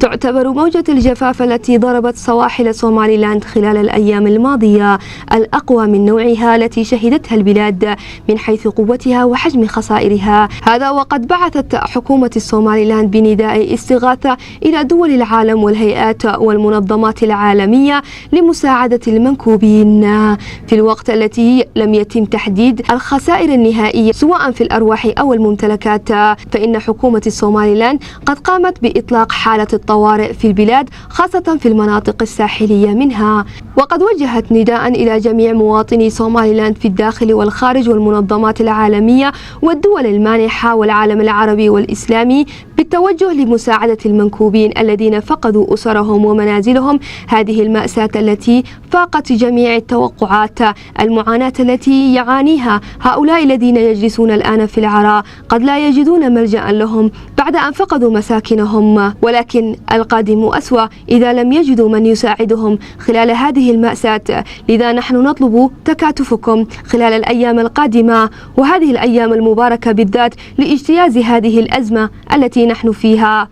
تعتبر موجة الجفاف التي ضربت سواحل سوماليلاند خلال الأيام الماضية الأقوى من نوعها التي شهدتها البلاد من حيث قوتها وحجم خسائرها. هذا وقد بعثت حكومة الصوماليلاند بنداء استغاثة إلى دول العالم والهيئات والمنظمات العالمية لمساعدة المنكوبين في الوقت التي لم يتم تحديد الخسائر النهائية سواء في الأرواح أو الممتلكات. فإن حكومة الصوماليلاند قد قامت بإطلاق حالة الطوارئ في البلاد خاصة في المناطق الساحلية منها، وقد وجهت نداء إلى جميع مواطني صوماليلاند في الداخل والخارج والمنظمات العالمية والدول المانحة والعالم العربي والإسلامي بالتوجه لمساعدة المنكوبين الذين فقدوا أسرهم ومنازلهم. هذه المأساة التي فاقت جميع التوقعات، المعاناة التي يعانيها هؤلاء الذين يجلسون الآن في العراء قد لا يجدون ملجأ لهم بعد أن فقدوا مساكنهم، ولكن القادم أسوأ إذا لم يجدوا من يساعدهم خلال هذه المأساة. لذا نحن نطلب تكاتفكم خلال الأيام القادمة وهذه الأيام المباركة بالذات لاجتياز هذه الأزمة التي نحن فيها.